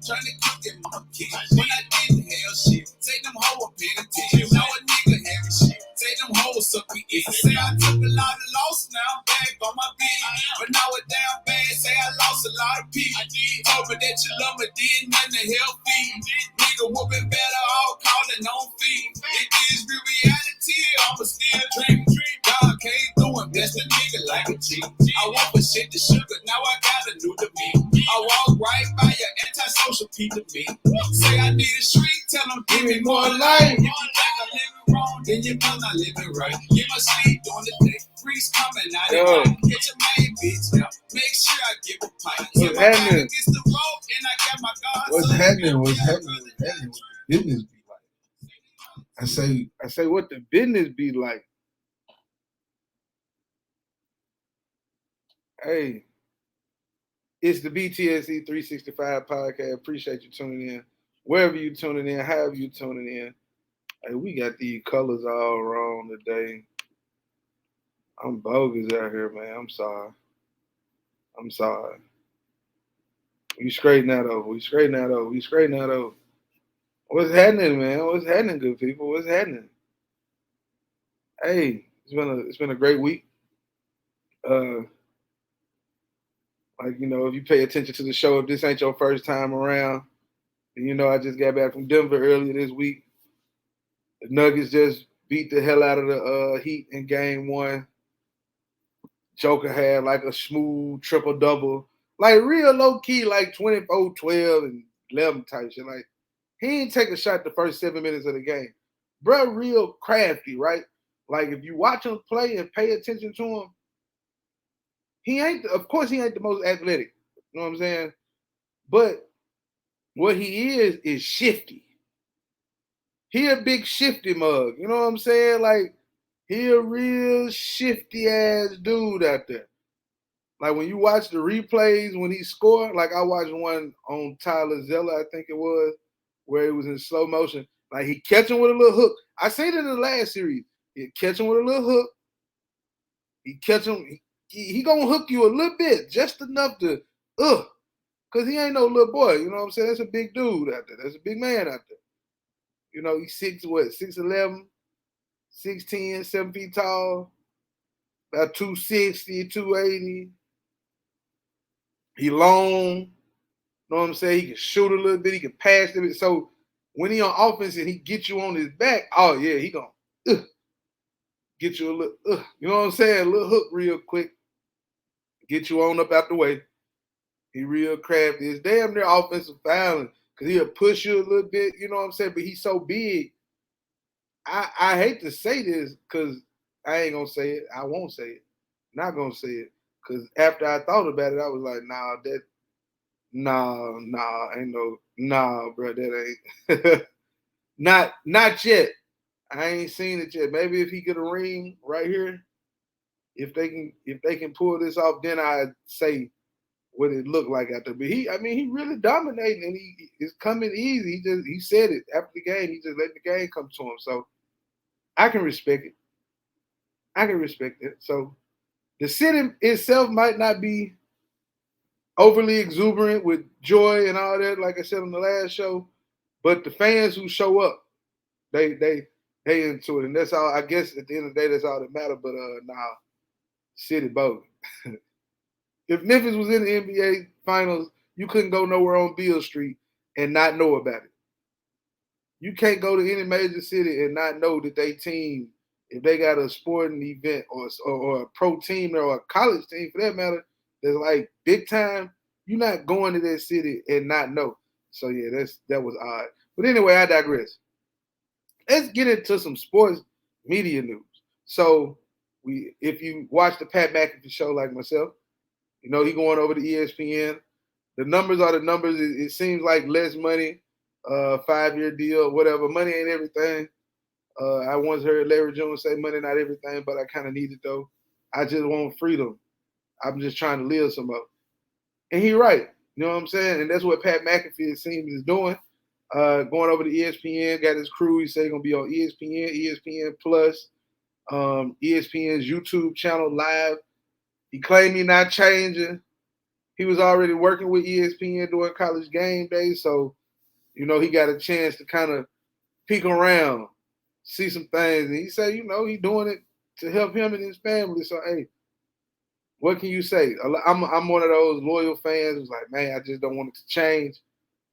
Trying to cook in my kid. When I didn't hell shit. Say them hoes penitentiary. Know a nigga having shit. Say them hoes suck me in. Say I took a lot of loss now. Bag on my beat. But now it down bad. Say I lost a lot of people. Told me that you love me. Did nothing to help me. Nigga whooping better. All calling on feet. It is the reality. I'ma still dream. God came through and blessed a nigga like a G. I want for shit to sugar. Now I got a new to me. I walk right by your antisocial people to me. Say I need a street, tell them give me more life. If you think I'm living wrong, then you know I'm living right. Get my sleep on the day. Freeze coming out at night. Get your main bitch now. Make sure I give a pipe. What's happening? Against the rope and I got my guards. What's happening? What's happening? What's happening? What the business be like? I say what the business be like. Hey, it's the BTSE 365 podcast. Appreciate you tuning in. Wherever you tuning in, however you tuning in. Hey, we got these colors all wrong today. I'm bogus out here, man. I'm sorry. We straighten that over. What's happening, man? What's happening, good people? What's happening? Hey, it's been a great week. Like, you know, if you pay attention to the show, if this ain't your first time around, and you know, I just got back from Denver earlier this week. The Nuggets just beat the hell out of the Heat in game 1. Joker had like a smooth triple-double, like real low-key, like 24, 12, and 11 type shit. Like, he didn't take a shot the first 7 minutes of the game. Bro, real crafty, right? Like, if you watch him play and pay attention to him, of course, he ain't the most athletic. You know what I'm saying? But what he is shifty. He a big shifty mug. You know what I'm saying? Like, he a real shifty ass dude out there. Like, when you watch the replays when he scored, like I watched one on Tyler Zeller, I think it was, where it was in slow motion. Like, he catch him with a little hook. I seen it in the last series. He catch him with a little hook. He catch him. He gonna hook you a little bit, just enough to, because he ain't no little boy. You know what I'm saying? That's a big dude out there. That's a big man out there. You know, he's 6'11", 6'10", 7 feet tall, about 260, 280. He long. You know what I'm saying? He can shoot a little bit. He can pass a bit. So when he on offense and he get you on his back, oh yeah, he gonna get you a little, you know what I'm saying? A little hook real quick. Get you on up out the way. He real crafty. It's damn near offensive fouling because he'll push you a little bit, you know what I'm saying? But he's so big. I hate to say this because I ain't going to say it. I won't say it. Not going to say it. Because after I thought about it, I was like, bro, that ain't. not yet. I ain't seen it yet. Maybe if he get a ring right here, if they can pull this off, then I'd say what it looked like out there. But he really dominating and it's coming easy. He said it after the game. He just let the game come to him. So I can respect it. So the city itself might not be overly exuberant with joy and all that, like I said on the last show, but the fans who show up, they into it, and that's all. I guess at the end of the day, that's all that matters. But city boat. If Memphis was in the NBA Finals, you couldn't go nowhere on Beale Street and not know about it. You can't go to any major city and not know that they team, if they got a sporting event or a pro team or a college team for that matter, that's like big time, you're not going to that city and not know. So yeah, that was odd. But anyway, I digress. Let's get into some sports media news. So if you watch the Pat McAfee show like myself, you know he going over to ESPN. The numbers are the numbers. It seems like less money, 5-year deal, whatever. Money ain't everything. I once heard Larry Jones say money not everything, but I kind of need it though. I just want freedom. I'm just trying to live some more. And he right. You know what I'm saying? And that's what Pat McAfee, it seems, is doing. Going over to ESPN, got his crew. He said he's going to be on ESPN, ESPN Plus, ESPN's YouTube channel live. He claimed he not changing. he was already working with ESPN during college game days, so he got a chance to kind of peek around, see some things, and he said, he doing it to help him and his family. So hey, what can you say? I'm one of those loyal fans who's like, man, I just don't want it to change.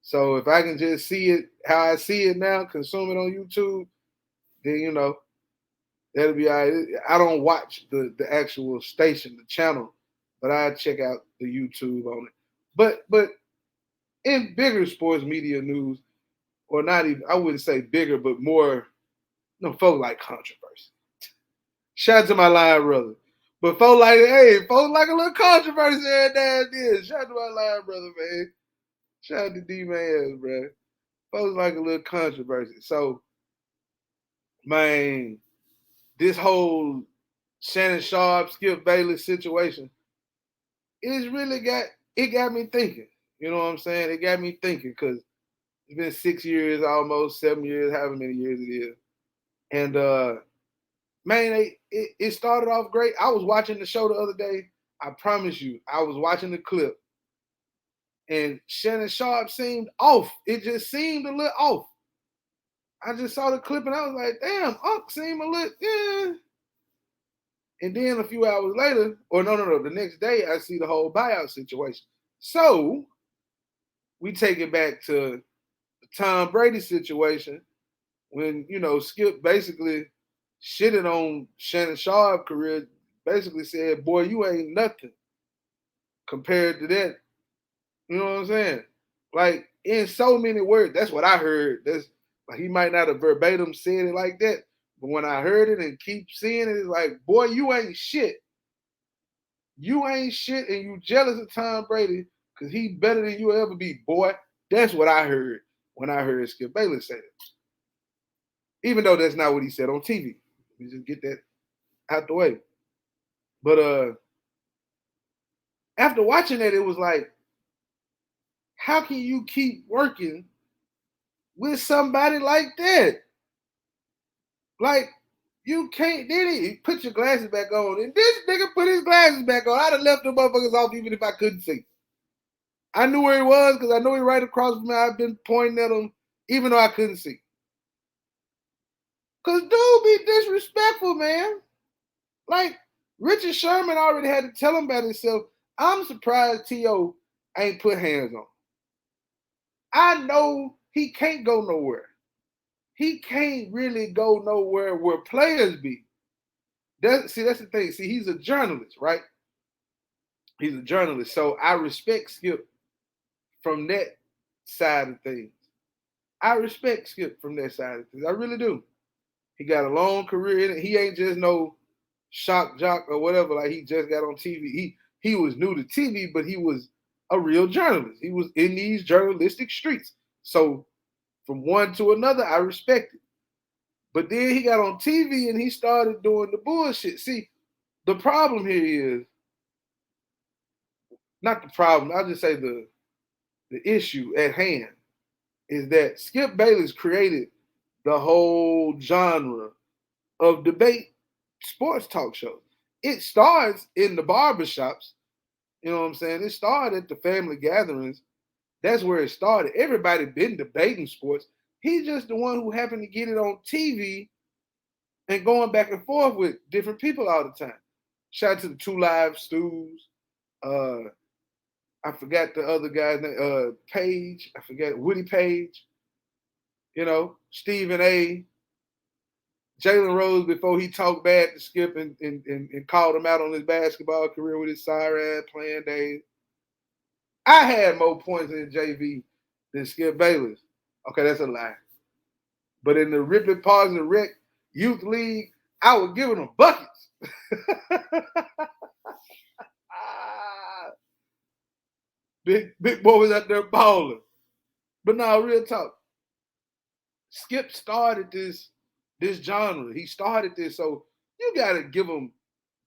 So if I can just see it how I see it now, consume it on YouTube, then that'll be all right. I don't watch the actual station, the channel, but I check out the YouTube on it. But in bigger sports media news, or not even, I wouldn't say bigger, but more, folk like controversy. Shout out to my line brother. But folks like a little controversy every now and then. Shout out to my line brother, man. Shout out to D-Man, bro. Folks like a little controversy. So, man, this whole Shannon Sharpe, Skip Bayless situation, it got me thinking. You know what I'm saying? It got me thinking because it's been 6 years, almost 7 years, however many years it is. And man, it started off great. I was watching the show the other day. I promise you, I was watching the clip. And Shannon Sharpe seemed off. It just seemed a little off. I just saw the clip and I was like, damn, Unc seemed a little, yeah. And then a few hours later, or no, the next day, I see the whole buyout situation. So we take it back to the Tom Brady situation when, Skip basically shitted on Shannon Sharpe's career, basically said, boy, you ain't nothing compared to that. You know what I'm saying? Like, in so many words, that's what I heard. That's like, he might not have verbatim said it like that, but when I heard it and keep seeing it, it's like, boy, you ain't shit. You ain't shit, and you jealous of Tom Brady because he better than you ever be, boy. That's what I heard when I heard Skip Bayless say it. Even though that's not what he said on TV. Let me just get that out the way. But after watching that, it was like, how can you keep working with somebody like that? Like, you can't, did he? Put your glasses back on. And this nigga put his glasses back on. I'd have left them motherfuckers off even if I couldn't see. I knew where he was because I know he right across from me. I've been pointing at him even though I couldn't see. Because dude be disrespectful, man. Like, Richard Sherman already had to tell him about himself. I'm surprised T.O. ain't put hands on. I know he can't go nowhere. He can't really go nowhere where players be. That's the thing. See, he's a journalist, right? He's a journalist. So I respect Skip from that side of things. I respect Skip from that side of things. I really do. He got a long career in it. He ain't just no shock jock or whatever. Like, he just got on TV. He was new to TV, but he was a real journalist. He was in these journalistic streets. So from one to another, I respect it. But then he got on TV and he started doing the bullshit. See, the problem here is not the problem. I'll just say the issue at hand is that Skip Bayless created the whole genre of debate sports talk shows. It starts in the barbershops. You know what I'm saying? It started at the family gatherings. That's where it started. Everybody been debating sports. He's just the one who happened to get it on TV and going back and forth with different people all the time. Shout out to the Two Live Stews. I forgot the other guy's name. Page. I forget Woody Page. Stephen A. Jalen Rose before he talked bad to Skip and called him out on his basketball career with his siren playing days. I had more points in JV than Skip Bayless. Okay, that's a lie. But in the Ripley Parks and Rec Youth League, I was giving them buckets. Big boy was out there balling. But now, real talk. Skip started this genre. He started this, so you gotta give him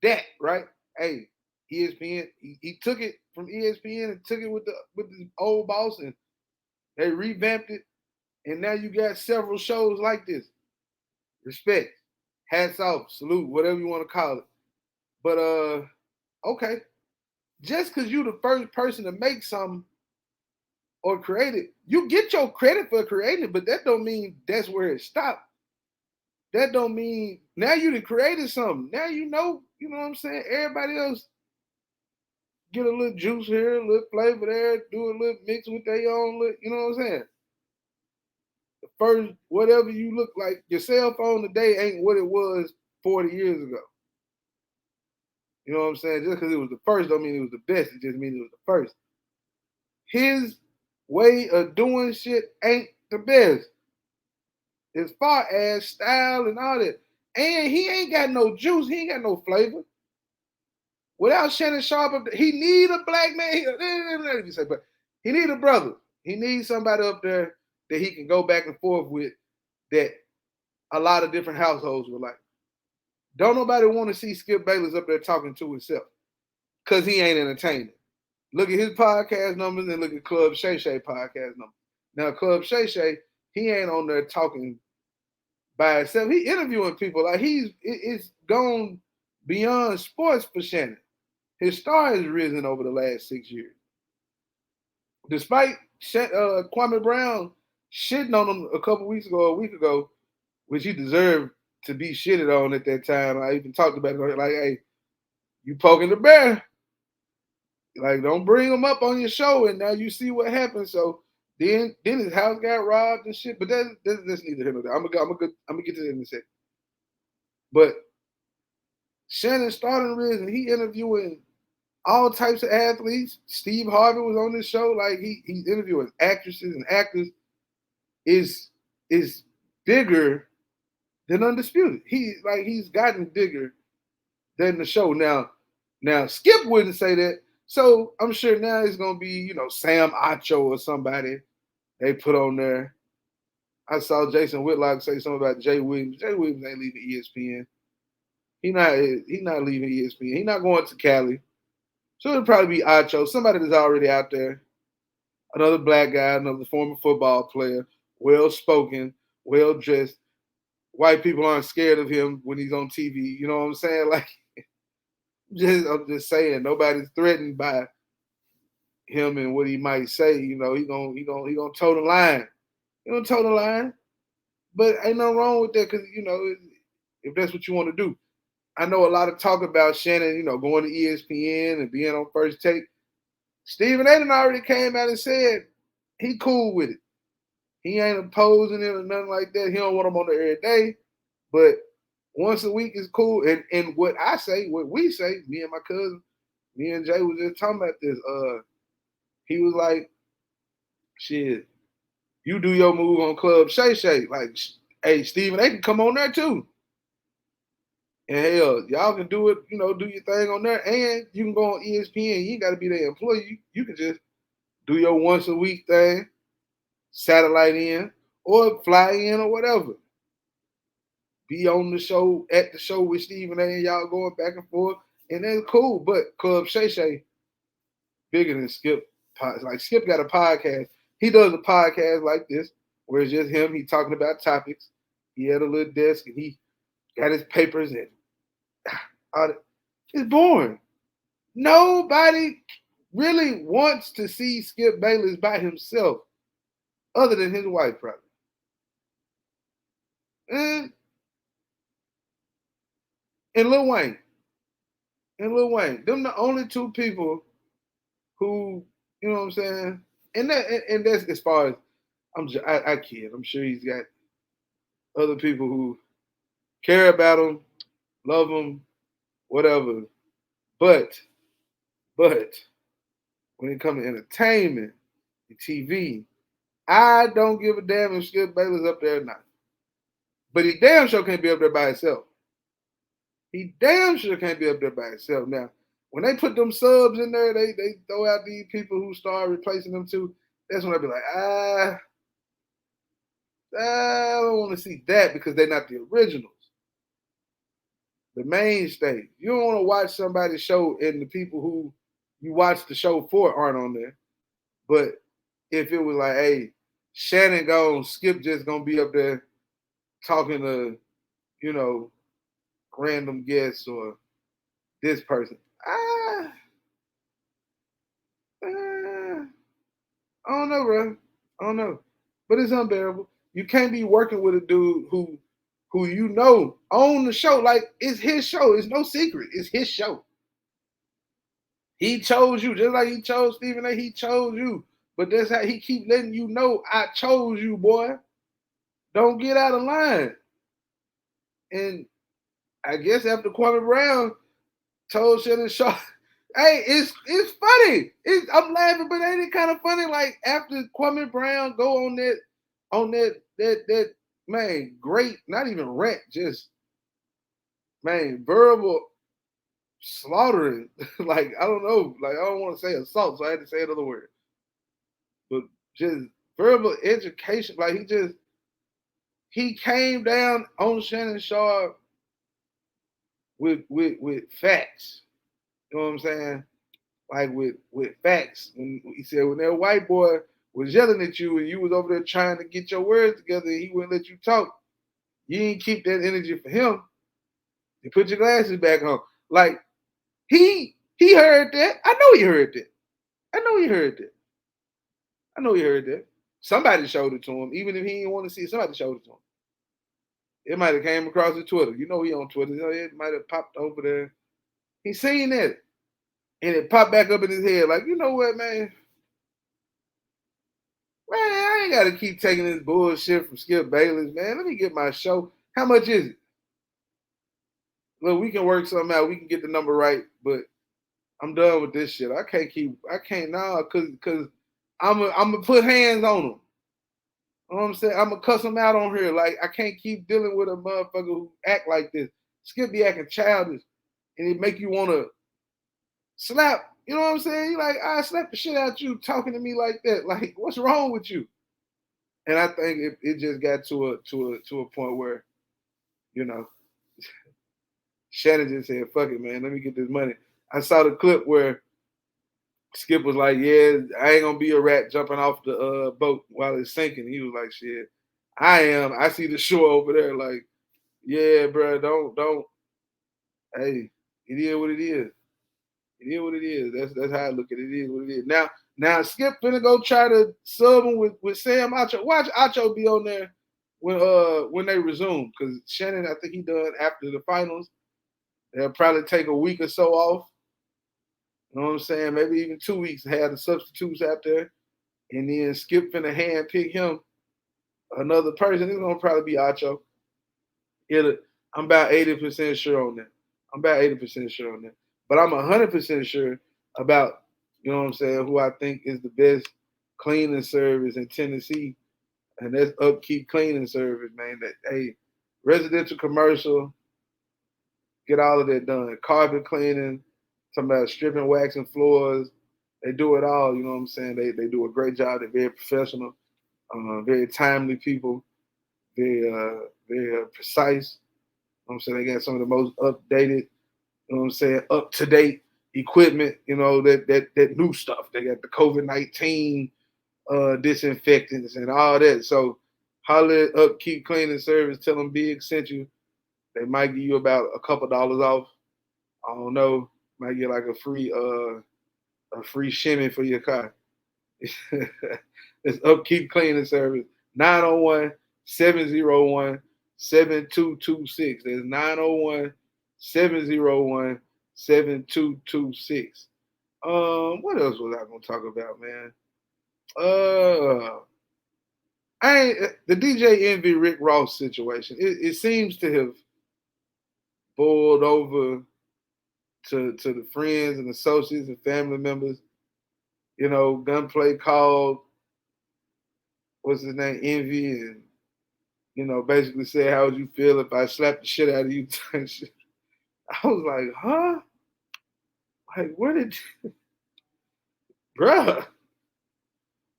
that, right? Hey, ESPN, he took it from ESPN and took it with the old boss, and they revamped it, and now you got several shows like this. Respect, hats off, salute, whatever you want to call it. But okay, just because you the first person to make something or create it, you get your credit for creating it, but that don't mean that's where it stopped. That don't mean now you done created something. Now you know what I'm saying? Everybody else get a little juice here, a little flavor there, do a little mix with their own little, you know what I'm saying? The first, whatever you look like, your cell phone today ain't what it was 40 years ago. You know what I'm saying? Just because it was the first don't mean it was the best. It just means it was the first. His way of doing shit ain't the best as far as style and all that. And he ain't got no juice. He ain't got no flavor. Without Shannon Sharpe up there, he need a black man. Let me say, but he need a brother. He needs somebody up there that he can go back and forth with that a lot of different households were like. Don't nobody want to see Skip Bayless up there talking to himself because he ain't entertaining. Look at his podcast numbers and look at Club Shay Shay podcast numbers. Now, Club Shay Shay, he ain't on there talking by himself. He interviewing people. Like it's gone beyond sports for Shannon. His star has risen over the last 6 years. Despite Kwame Brown shitting on him a week ago, which he deserved to be shitted on at that time. I even talked about it like, hey, you poking the bear. Like, don't bring him up on your show, and now you see what happened. So then his house got robbed and shit. But that's neither here nor there. I'm gonna get to that in a second. But Shannon starting Riz, and he interviewing all types of athletes. Steve Harvey was on this show. Like he's interviewing actresses and actors. Is bigger than Undisputed. He's gotten bigger than the show. Now Skip wouldn't say that. So I'm sure now it's gonna be, Sam Acho or somebody they put on there. I saw Jason Whitlock say something about Jay Williams. Jay Williams ain't leaving ESPN. He not leaving ESPN. He not going to Cali. So it'll probably be Acho, somebody that's already out there. Another black guy, another former football player, well-spoken, well-dressed. White people aren't scared of him when he's on TV. You know what I'm saying? Like, I'm just saying, nobody's threatened by him and what he might say. He gonna toe the line. He gonna toe the line, but ain't nothing wrong with that because if that's what you want to do. I know a lot of talk about Shannon, going to ESPN and being on First Take. Stephen A. already came out and said he cool with it. He ain't opposing it or nothing like that. He don't want him on there every day, but once a week is cool. And what we say, me and my cousin, me and Jay was just talking about this. He was like, shit, you do your move on Club Shay Shay. Like, hey, Stephen, they can come on there too. And hell, y'all can do it, do your thing on there. And you can go on ESPN. You ain't got to be their employee. You can just do your once a week thing, satellite in, or fly in or whatever. Be on the show, at the show with Stephen A. and y'all going back and forth. And that's cool. But Club Shay Shay, bigger than Skip. Like, Skip got a podcast. He does a podcast like this, where it's just him. He talking about topics. He had a little desk, and he got his papers, and it's boring. Nobody really wants to see Skip Bayless by himself, other than his wife, probably. And Lil Wayne. Them the only two people who, you know what I'm saying? And that's as far as I kid. I'm sure he's got other people who care about him, love him, whatever. But when it comes to entertainment and TV, I don't give a damn if Skip Bayless up there or not. But he damn sure can't be up there by himself. He damn sure can't be up there by himself. Now, when they put them subs in there, they throw out these people who start replacing them too. That's when I be like, I don't want to see that because they're not the originals. The mainstay. You don't want to watch somebody's show and the people who you watch the show for aren't on there. But if it was like, hey, Shannon gone, Skip just gonna be up there talking to, random guests or this person. I don't know, bro. I don't know. But it's unbearable. You can't be working with a dude who you know own the show. Like, it's his show. It's no secret. It's his show. He chose you, just like he chose Stephen A. He chose you. But that's how he keep letting you know, I chose you, boy. Don't get out of line. And I guess after Kwame Brown told Shannon Sharpe, hey, it's funny. I'm laughing, but ain't it kind of funny? Like, after Kwame Brown go on that man, great, not even rant, just man, verbal slaughtering. Like, I don't know, like, I don't want to say assault, so I had to say another word. But just verbal education, like, he came down on Shannon Sharpe with facts. You know what I'm saying? Like, with facts. When he said, when that white boy was yelling at you and you was over there trying to get your words together and he wouldn't let you talk, you didn't keep that energy for him. You put your glasses back on. Like, he heard that. I know he heard that. I know he heard that. I know he heard that. Somebody showed it to him, even if he didn't want to see it. Somebody showed it to him. It might have came across his Twitter. You know he on Twitter. You know, it might have popped over there. He seen that. And it popped back up in his head. Like, you know what, man? Man, I ain't got to keep taking this bullshit from Skip Bayless, man. Let me get my show. How much is it? Look, we can work something out. We can get the number right, but I'm done with this shit. I can't now, cause I'm gonna put hands on them. You know what I'm saying? I'm gonna cuss them out on here. Like, I can't keep dealing with a motherfucker who act like this. Skip be acting childish, and it make you wanna slap. You know what I'm saying? You like, I slap the shit out you talking to me like that. Like, what's wrong with you? And I think it just got to a point where, you know, Shannon just said, fuck it, man, let me get this money. I saw the clip where Skip was like, yeah, I ain't gonna be a rat jumping off the boat while it's sinking. He was like, shit, I am. I see the shore over there. Like, yeah, bro, don't. Hey, it is what it is. It is what it is. That's how I look at it. It is what it is. Now Skip finna go try to sub him with Sam Acho. Watch Acho be on there when they resume, because Shannon, I think he done after the finals. They'll probably take a week or so off. You know what I'm saying? Maybe even 2 weeks, have the substitutes out there. And then Skip finna hand pick him another person. It's gonna probably be Acho. I'm about 80% sure on that. I'm about 80% sure on that. But I'm 100% sure about, you know what I'm saying, who I think is the best cleaning service in Tennessee. And that's Upkeep Cleaning Service, man. That, hey, residential, commercial, get all of that done. Carpet cleaning, talking about stripping, waxing floors. They do it all, you know what I'm saying? They do a great job. They're very professional, very timely people, very precise. You know what I'm saying? They got some of the most updated, you know what I'm saying, up to date equipment, you know, that new stuff. They got the COVID-19 disinfectants and all that. So holler at Upkeep Cleaning Service, tell them Bigg sent you. They might give you about a couple dollars off. I don't know. Might get like a free shimmy for your car. It's Upkeep Cleaning Service. 901-701-7226. That's 901-701-7226. What else was I gonna talk about, man? The DJ Envy Rick Ross situation. It seems to have boiled over to the friends and associates and family members. You know, Gunplay called, what's his name, Envy, and, you know, basically said, how would you feel if I slapped the shit out of you? I was like, huh? Like, where did, bruh?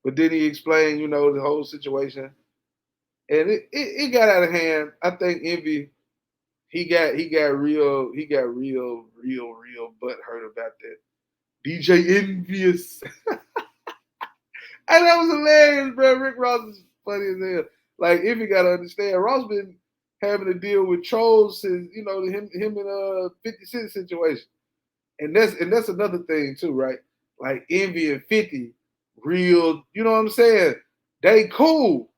But then he explained, you know, the whole situation. And it got out of hand. I think Envy, he got real butt hurt about that. DJ Envious. And that was hilarious, bro. Rick Ross is funny as hell. Like, Envy gotta understand, Ross been having to deal with trolls since, you know, him and 50 Cent situation. And that's another thing too, right? Like, Envy and 50 real, you know what I'm saying? They cool.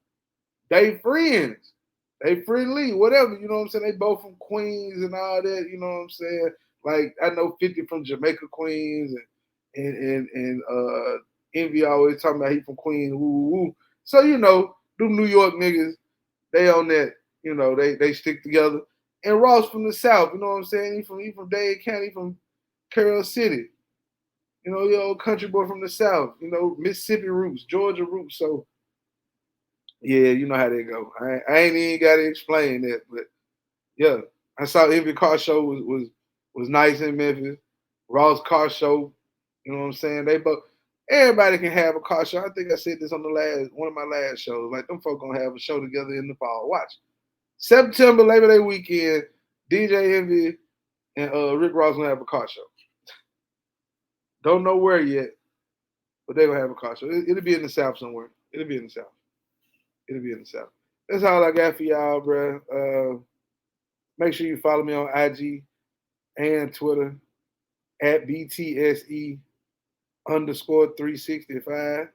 They friends. They friendly, whatever, you know what I'm saying? They both from Queens and all that, you know what I'm saying? Like I know 50 from Jamaica, Queens, and Envy always talking about he from Queens, woo woo woo. So, you know, them New York niggas, they on that, you know, they stick together. And Ross from the South, you know what I'm saying? He from Dade County, from Carroll City. You know, your old country boy from the South, you know, Mississippi roots, Georgia roots. So yeah, you know how they go. I ain't even gotta explain that, but yeah. I saw Envy Car Show was nice in Memphis. Ross Car Show, you know what I'm saying? They both everybody can have a car show. I think I said this on the last one of my last shows. Like them folk gonna have a show together in the fall. Watch. September, Labor Day weekend, DJ Envy and Rick Ross gonna have a car show. Don't know where yet, but they gonna have a car show. It'll be in the South somewhere. It'll be in the South. It'll be in the South. That's all I got for y'all, bro. Make sure you follow me on IG and Twitter at BTSE _ 365.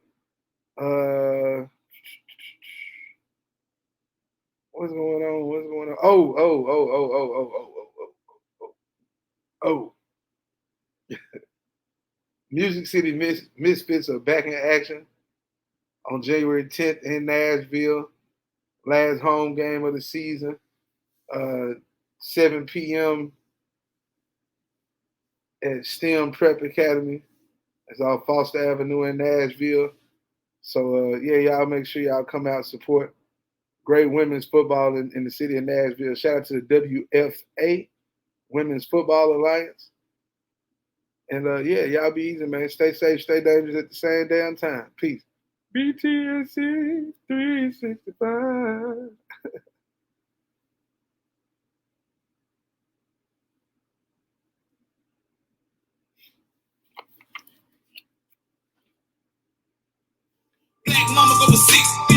What's going on? What's going on? Oh. Music City Misfits are back in action on January 10th in Nashville. Last home game of the season. 7 p.m. at STEM Prep Academy. It's off Foster Avenue in Nashville. So, yeah, y'all make sure y'all come out and support great women's football in the city of Nashville. Shout out to the WFA, Women's Football Alliance. And, yeah, y'all be easy, man. Stay safe, stay dangerous at the same damn time. Peace. BTSC 365. Black mama go for 6.